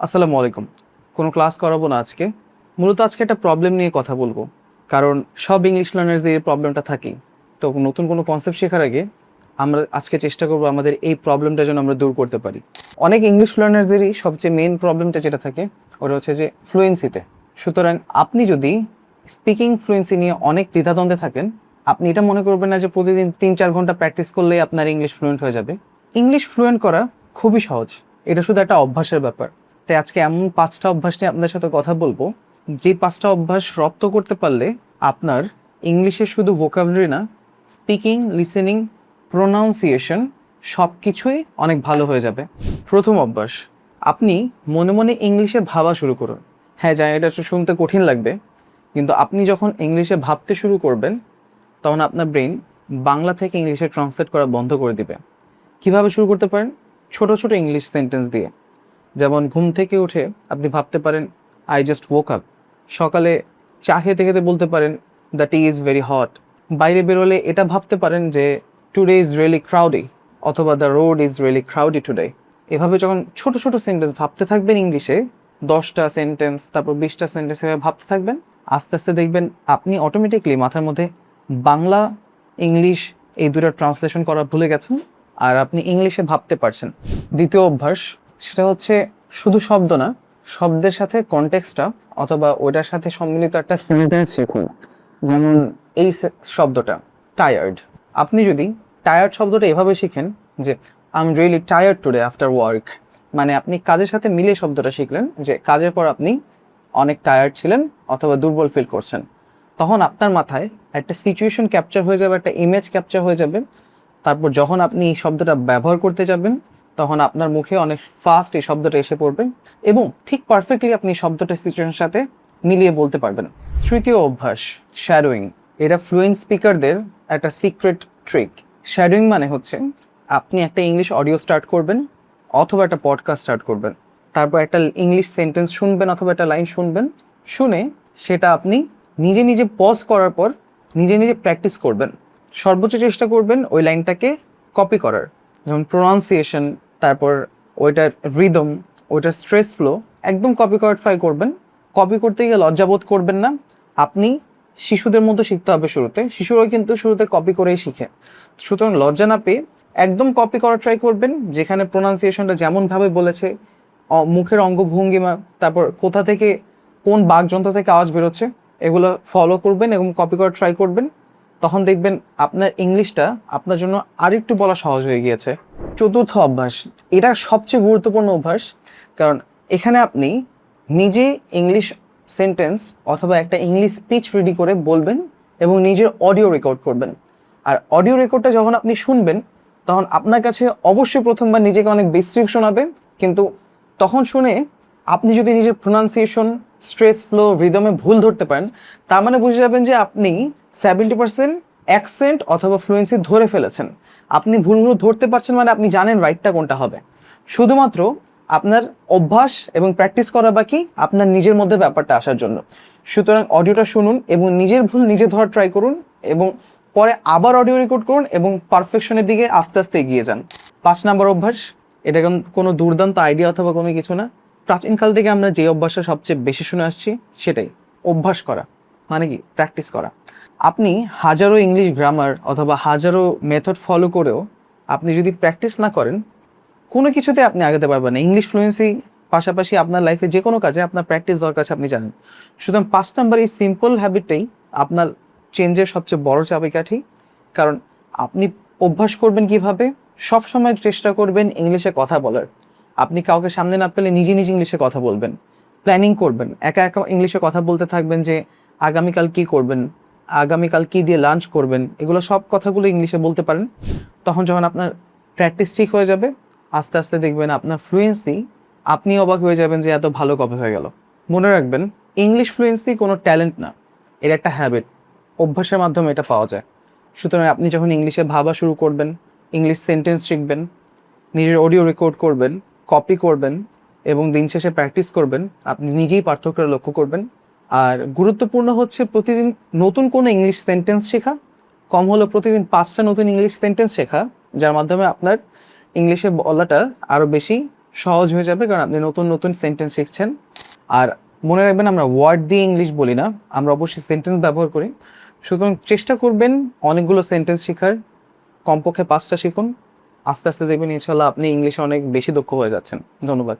আসসালামু আলাইকুম। কোনো ক্লাস করাবো না আজকে। মূলত আজকে একটা প্রবলেম নিয়ে কথা বলবো। কারণ সব ইংলিশ লার্নার্সদের এই প্রবলেমটা থাকেই। তো নতুন কোনো কনসেপ্ট শেখার আগে আমরা আজকে চেষ্টা করব আমাদের এই প্রবলেমটা যেন আমরা দূর করতে পারি। অনেক ইংলিশ লার্নার্সদেরই সবচেয়ে মেইন প্রবলেমটা যেটা থাকে ওটা হচ্ছে যে ফ্লুয়েন্সিতে। সুতরাং আপনি যদি স্পিকিং ফ্লুয়েন্সি নিয়ে অনেক দ্বিধাদ্বন্দ্বে থাকেন, আপনি এটা মনে করবেন না যে প্রতিদিন ৩-৪ ঘন্টা প্র্যাকটিস করলেই আপনার ইংলিশ ফ্লুয়েন্ট হয়ে যাবে। ইংলিশ ফ্লুয়েন্ট করা খুবই সহজ। এটা শুধু একটা অভ্যাসের ব্যাপার। তাই আজকে এমন ৫টা অভ্যাস নিয়ে আপনাদের সাথে কথা বলবো, যে ৫টা অভ্যাস রপ্ত করতে পারলে আপনার ইংলিশের শুধু ভোকাবুলারি না, স্পিকিং, লিসেনিং, প্রোনাউন্সিয়েশন সব কিছুই অনেক ভালো হয়ে যাবে। প্রথম অভ্যাস, আপনি মনে মনে ইংলিশে ভাবা শুরু করুন। হ্যাঁ, জানি এটা একটু শুনতে কঠিন লাগবে, কিন্তু আপনি যখন ইংলিশে ভাবতে শুরু করবেন তখন আপনার ব্রেন বাংলা থেকে ইংলিশে ট্রান্সলেট করা বন্ধ করে দিবে। কিভাবে শুরু করতে পারেন? ছোট ছোট ইংলিশ সেন্টেন্স দিয়ে। যেমন ঘুম থেকে উঠে আপনি ভাবতে পারেন আই জাস্ট ওয়াক আপ। সকালে চা খেতে খেতে বলতে পারেন the T is very hot. বাইরে বেরোলে এটা ভাবতে পারেন যে টুডে ইজ রিয়েলি ক্রাউডি, অথবা the road is really ক্রাউডি today. এভাবে যখন ছোট ছোট সেন্টেন্স ভাবতে থাকবেন ইংলিশে, 10টা সেন্টেন্স, তারপর 20টা সেন্টেন্স এভাবে ভাবতে থাকবেন, আস্তে আস্তে দেখবেন আপনি অটোমেটিকলি মাথার মধ্যে বাংলা, ইংলিশ এই দুটো ট্রান্সলেশন করা ভুলে গেছেন, আর আপনি ইংলিশে ভাবতে পারছেন। দ্বিতীয় অভ্যাস, সেটা হচ্ছে শুধু শব্দ না, শব্দের সাথে কনটেক্সটটা অথবা ওটার সাথে সম্মিলিত একটা সেন্টেন্স শিখুন। যেমন এই শব্দটা টায়ার্ড, আপনি যদি টায়ার্ড শব্দটা এভাবে শিখেন যে I am really tired today after work, মানে আপনি কাজের সাথে মিলিয়ে শব্দটা শিখলেন যে কাজের পর আপনি অনেক টায়ার্ড ছিলেন অথবা দুর্বল ফিল করছেন। তখন আপনার মাথায় একটা সিচুয়েশন ক্যাপচার হয়ে যাবে, একটা ইমেজ ক্যাপচার হয়ে যাবে। তারপর যখন আপনি এই শব্দটা ব্যবহার করতে যাবেন তখন আপনার মুখে অনেক ফাস্ট এই শব্দটা এসে পড়বে এবং ঠিক পারফেক্টলি আপনি শব্দটা সিচুয়েশনের সাথে মিলিয়ে বলতে পারবেন। তৃতীয় অভ্যাস, শ্যাডোয়িং। এটা ফ্লুয়েন্ট স্পিকারদের একটা সিক্রেট ট্রিক। শ্যাডোয়িং মানে হচ্ছে আপনি একটা ইংলিশ অডিও স্টার্ট করবেন অথবা একটা পডকাস্ট স্টার্ট করবেন, তারপর একটা ইংলিশ সেন্টেন্স শুনবেন অথবা একটা লাইন শুনবেন, শুনে সেটা আপনি নিজে নিজে পজ করার পর নিজে নিজে প্র্যাকটিস করবেন। সর্বোচ্চ চেষ্টা করবেন ওই লাইনটাকে কপি করার, যেমন প্রোনাউন্সিয়েশন, তারপর ওইটার রিদম, ওইটার স্ট্রেস ফ্লো একদম কপি করার ট্রাই করবেন। কপি করতে গিয়ে লজ্জাবোধ করবেন না। আপনি শিশুদের মতো শিখতে হবে শুরুতে, শিশুরাও কিন্তু শুরুতে কপি করেই শিখে। সুতরাং লজ্জা না পেয়ে একদম কপি করার ট্রাই করবেন, যেখানে প্রোনাউন্সিয়েশনটা যেমনভাবে বলেছে, মুখের অঙ্গভঙ্গিমা, তারপর কোথা থেকে কোন বাকযন্ত্র থেকে আওয়াজ বেরোচ্ছে এগুলো ফলো করবেন এবং কপি করার ট্রাই করবেন। তখন দেখবেন আপনার ইংলিশটা আপনার জন্য আরেকটু বলা সহজ হয়ে গিয়েছে। চতুর্থ অভ্যাস, এটা সবচেয়ে গুরুত্বপূর্ণ অভ্যাস, কারণ এখানে আপনি নিজে ইংলিশ সেন্টেন্স অথবা একটা ইংলিশ স্পিচ রেডি করে বলবেন এবং নিজের অডিও রেকর্ড করবেন। আর অডিও রেকর্ডটা যখন আপনি শুনবেন তখন আপনার কাছে অবশ্যই প্রথমবার নিজেকে অনেক বিশ্রী শোনাবে, কিন্তু তখন শুনে আপনি যদি নিজের প্রোনাউন্সিয়েশন, স্ট্রেস ফ্লো, রিদমে ভুল ধরতে পারেন, তার মানে বুঝে যাবেন যে আপনি 70% অ্যাকসেন্ট অথবা ফ্লুয়েন্সি ধরে ফেলেছেন। আপনি ভুলগুলো ধরতে পারছেন মানে আপনি জানেন রাইটটা কোনটা হবে। শুধুমাত্র আপনার অভ্যাস এবং প্র্যাকটিস করা বাকি আপনার নিজের মধ্যে ব্যাপারটা আসার জন্য। সুতরাং অডিওটা শুনুন এবং নিজের ভুল নিজে ধরার ট্রাই করুন এবং পরে আবার অডিও রেকর্ড করুন এবং পারফেকশনের দিকে আস্তে আস্তে এগিয়ে যান। 5 নম্বর অভ্যাস, এটা কোনো দুর্দান্ত আইডিয়া অথবা কোনো কিছু না। প্রাচীনকাল থেকে আমরা যে অভ্যাসটা সবচেয়ে বেশি শুনে আসছি সেটাই অভ্যাস করা, মানে কি প্র্যাকটিস করা। আপনি হাজারো ইংলিশ গ্রামার অথবা হাজারো মেথড ফলো করেও আপনি যদি প্র্যাকটিস না করেন কোনো কিছুতে আপনি আগাতে পারবেন না। ইংলিশ ফ্লুয়েন্সি পাশাপাশি আপনার লাইফে যে কোনো কাজে আপনার প্র্যাকটিস দরকার আছে, আপনি জানেন। সুতরাং 5 নম্বর এই সিম্পল হ্যাবিটটাই আপনার চেঞ্জের সবচেয়ে বড় চাবিকাঠি। কারণ আপনি অভ্যাস করবেন কিভাবে, সবসময় চেষ্টা করবেন ইংলিশে কথা বলার। আপনি কাউকে সামনে না পেলে নিজে নিজে ইংলিশে কথা বলবেন, প্ল্যানিং করবেন, একা একা ইংলিশে কথা বলতে থাকবেন যে আগামীকাল কী করবেন, আগামীকাল কী দিয়ে লাঞ্চ করবেন, এগুলো সব কথাগুলো ইংলিশে বলতে পারেন। তখন যখন আপনার প্র্যাকটিস ঠিক হয়ে যাবে, আস্তে আস্তে দেখবেন আপনার ফ্লুয়েন্সি, আপনি অবাক হয়ে যাবেন যে এত ভালো কবে হয়ে গেল। মনে রাখবেন, ইংলিশ ফ্লুয়েন্সি কোনো ট্যালেন্ট না, এর একটা হ্যাবিট, অভ্যাসের মাধ্যমে এটা পাওয়া যায়। সুতরাং আপনি যখন ইংলিশে ভাবা শুরু করবেন, ইংলিশ সেন্টেন্স শিখবেন, নিজের অডিও রেকর্ড করবেন, কপি করবেন এবং দিন শেষে প্র্যাকটিস করবেন, আপনি নিজেই পার্থক্যটা লক্ষ্য করবেন। আর গুরুত্বপূর্ণ হচ্ছে প্রতিদিন নতুন কোনো ইংলিশ সেন্টেন্স শেখা, কম হলেও প্রতিদিন 5টা নতুন ইংলিশ সেন্টেন্স শেখা, যার মাধ্যমে আপনার ইংলিশে বলাটা আরও বেশি সহজ হয়ে যাবে, কারণ আপনি নতুন নতুন সেন্টেন্স শিখছেন। আর মনে রাখবেন, আমরা ওয়ার্ড দিয়ে ইংলিশ বলি না, আমরা অবশ্যই সেন্টেন্স ব্যবহার করি। সুতরাং চেষ্টা করবেন অনেকগুলো সেন্টেন্স শেখার, কমপক্ষে 5টা শিখুন। আস্তে আস্তে দেখবেন ইনশাল্লাহ আপনি ইংলিশে অনেক বেশি দক্ষ হয়ে যাচ্ছেন। ধন্যবাদ।